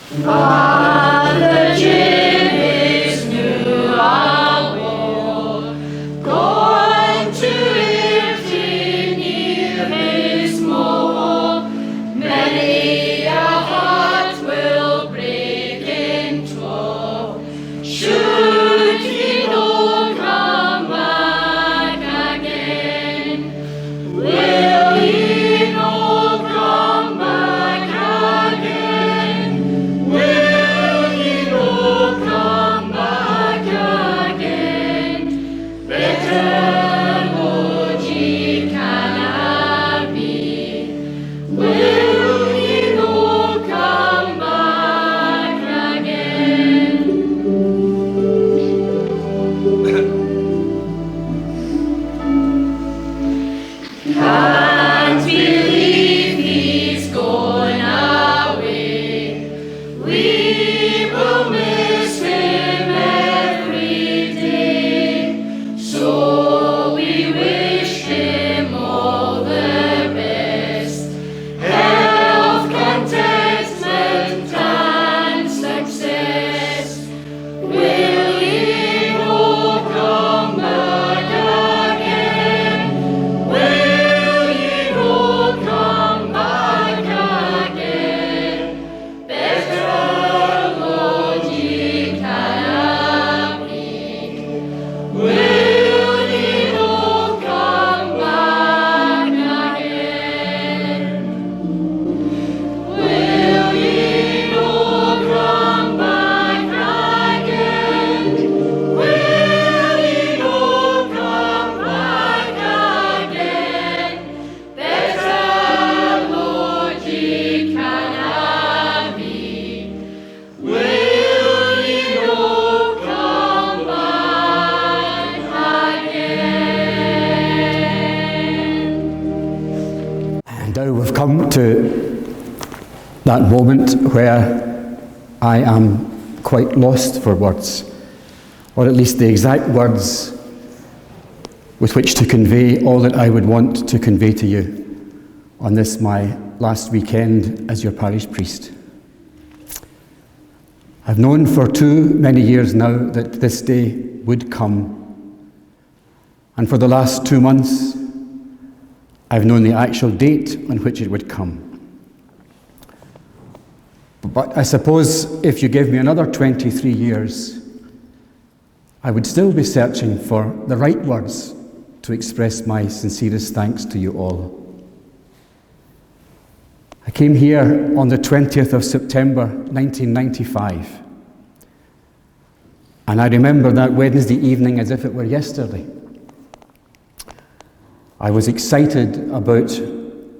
Father Jim is new hour, going to live near his more. Many a heart will break in twain, should he not come back again. Will he not come back again? Will he not come back again? Better, Lord, ye cannot be. Will he not come back again? Can't believe he's gone away. We will miss him every day. So we wish him all the best. Health, contentment, and success. Will he not come back again? Will he not come back again? Better, Lord, ye cannot be. Will he not come back again? Will he not come back again? Will he not come back again? Better, Lord, ye cannot be. Will he not come back again? And now we've come to that moment where I am quite lost for words, or at least the exact words with which to convey all that I would want to convey to you on this, my last weekend as your parish priest. I've known for too many years now that this day would come, and for the last 2 months I've known the actual date on which it would come. But I suppose if you give me another 23 years, I would still be searching for the right words to express my sincerest thanks to you all. I came here on the 20th of September 1995, and I remember that Wednesday evening as if it were yesterday. I was excited about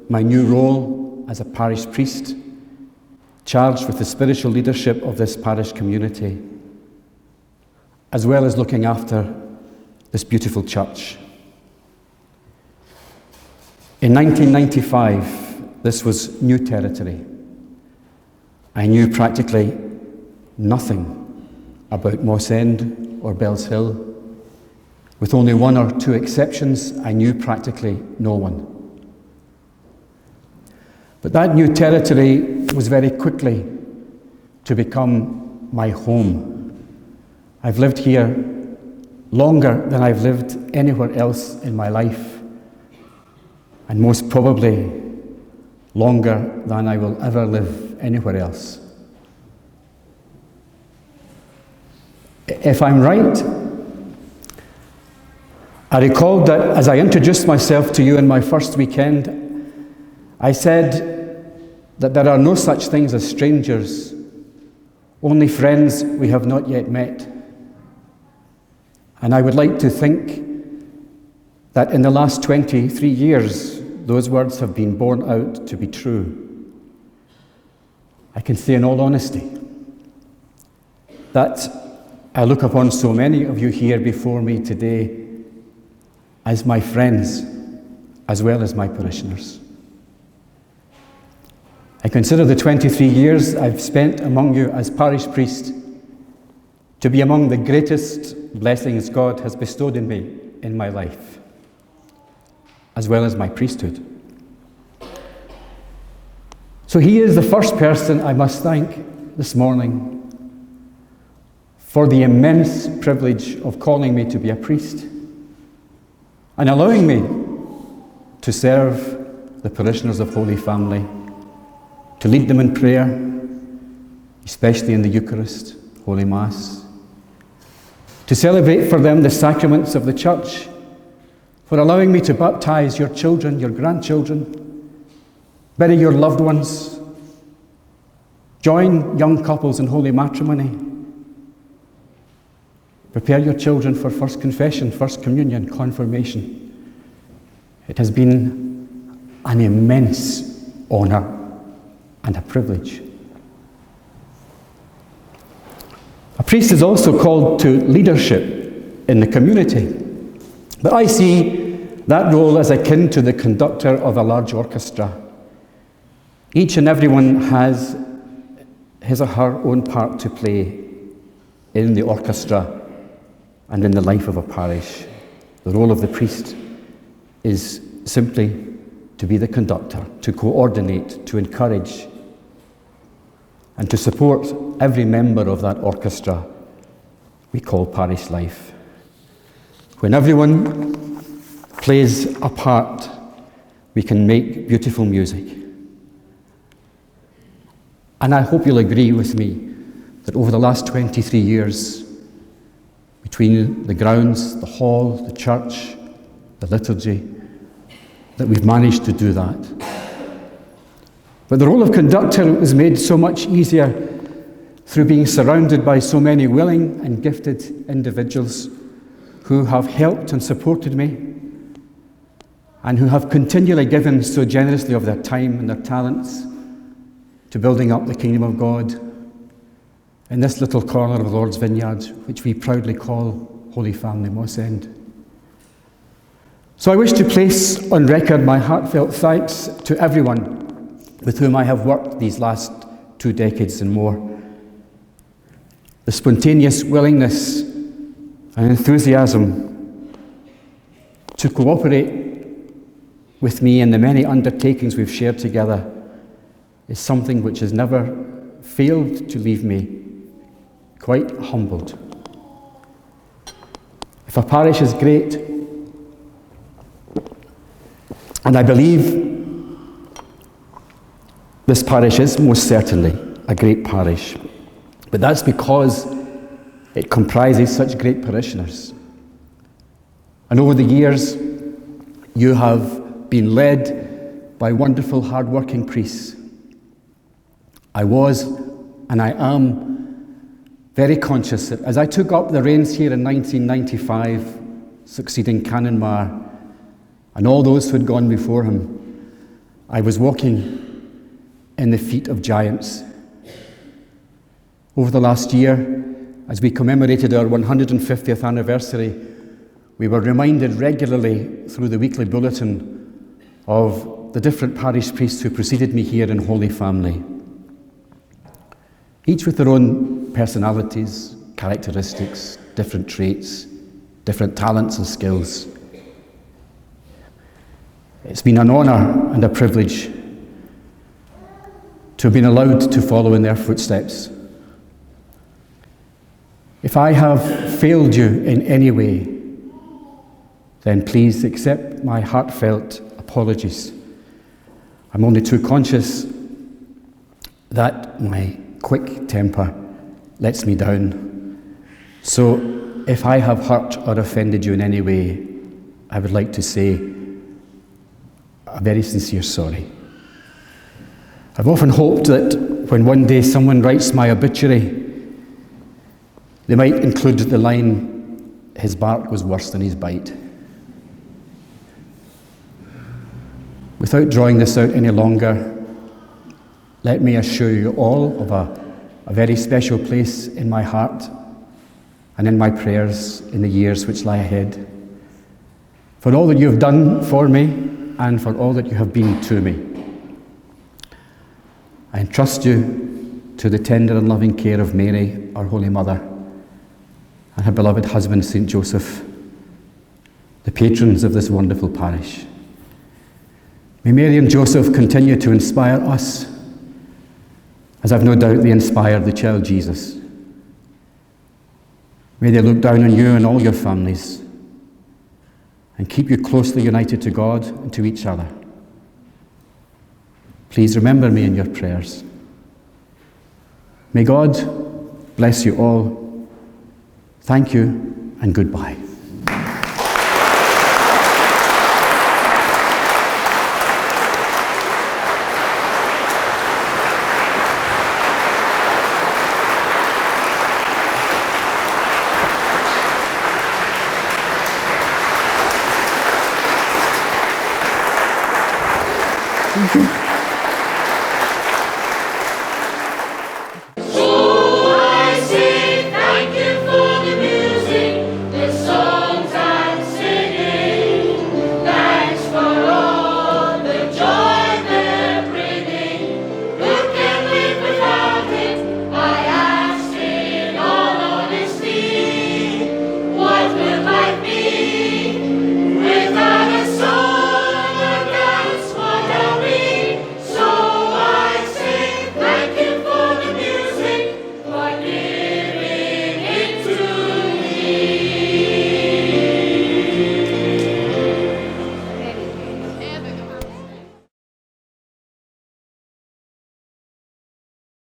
my new role as a parish priest, charged with the spiritual leadership of this parish community, as well as looking after this beautiful church. In 1995, this was new territory. I knew practically nothing about Mossend or Bells Hill. With only 1 or 2 exceptions, I knew practically no one. But that new territory was very quickly to become my home. I've lived here longer than I've lived anywhere else in my life, and most probably longer than I will ever live anywhere else. If I'm right, I recalled that as I introduced myself to you in my first weekend, I said that there are no such things as strangers, only friends we have not yet met. And I would like to think that in the last 23 years, those words have been borne out to be true. I can say in all honesty that I look upon so many of you here before me today as my friends, as well as my parishioners. I consider the 23 years I've spent among you as parish priest to be among the greatest blessings God has bestowed in me in my life, as well as my priesthood. So he is the first person I must thank this morning for the immense privilege of calling me to be a priest and allowing me to serve the parishioners of Holy Family, to lead them in prayer, especially in the Eucharist, Holy Mass, to celebrate for them the sacraments of the Church, for allowing me to baptize your children, your grandchildren, bury your loved ones, join young couples in holy matrimony, prepare your children for First Confession, First Communion, Confirmation. It has been an immense honour and a privilege. A priest is also called to leadership in the community, but I see that role as akin to the conductor of a large orchestra. Each and everyone has his or her own part to play in the orchestra and in the life of a parish. The role of the priest is simply to be the conductor, to coordinate, to encourage, and to support every member of that orchestra we call parish life. When everyone plays a part, we can make beautiful music. And I hope you'll agree with me that over the last 23 years, between the grounds, the hall, the church, the liturgy, that we've managed to do that. But the role of conductor is made so much easier through being surrounded by so many willing and gifted individuals who have helped and supported me and who have continually given so generously of their time and their talents to building up the kingdom of God in this little corner of the Lord's vineyard, which we proudly call Holy Family Mossend. So I wish to place on record my heartfelt thanks to everyone with whom I have worked these last 2 decades and more. The spontaneous willingness and enthusiasm to cooperate with me in the many undertakings we've shared together is something which has never failed to leave me quite humbled. If a parish is great, and I believe this parish is most certainly a great parish, but that's because it comprises such great parishioners. And over the years, you have been led by wonderful, hard-working priests. I was, and I am, very conscious that as I took up the reins here in 1995, succeeding Canon Marr and all those who had gone before him, I was walking in the feet of giants. Over the last year, as we commemorated our 150th anniversary, we were reminded regularly through the weekly bulletin of the different parish priests who preceded me here in Holy Family, each with their own personalities, characteristics, different traits, different talents and skills. It's been an honour and a privilege to have been allowed to follow in their footsteps. If I have failed you in any way, then please accept my heartfelt apologies. I'm only too conscious that my quick temper lets me down. So if I have hurt or offended you in any way, I would like to say a very sincere sorry. I've often hoped that when one day someone writes my obituary, they might include the line, "His bark was worse than his bite." Without drawing this out any longer, let me assure you all of a very special place in my heart and in my prayers in the years which lie ahead, for all that you have done for me and for all that you have been to me. I entrust you to the tender and loving care of Mary, our Holy Mother, and her beloved husband, St. Joseph, the patrons of this wonderful parish. May Mary and Joseph continue to inspire us as I've no doubt they inspired the child Jesus. May they look down on you and all your families and keep you closely united to God and to each other. Please remember me in your prayers. May God bless you all. Thank you and goodbye.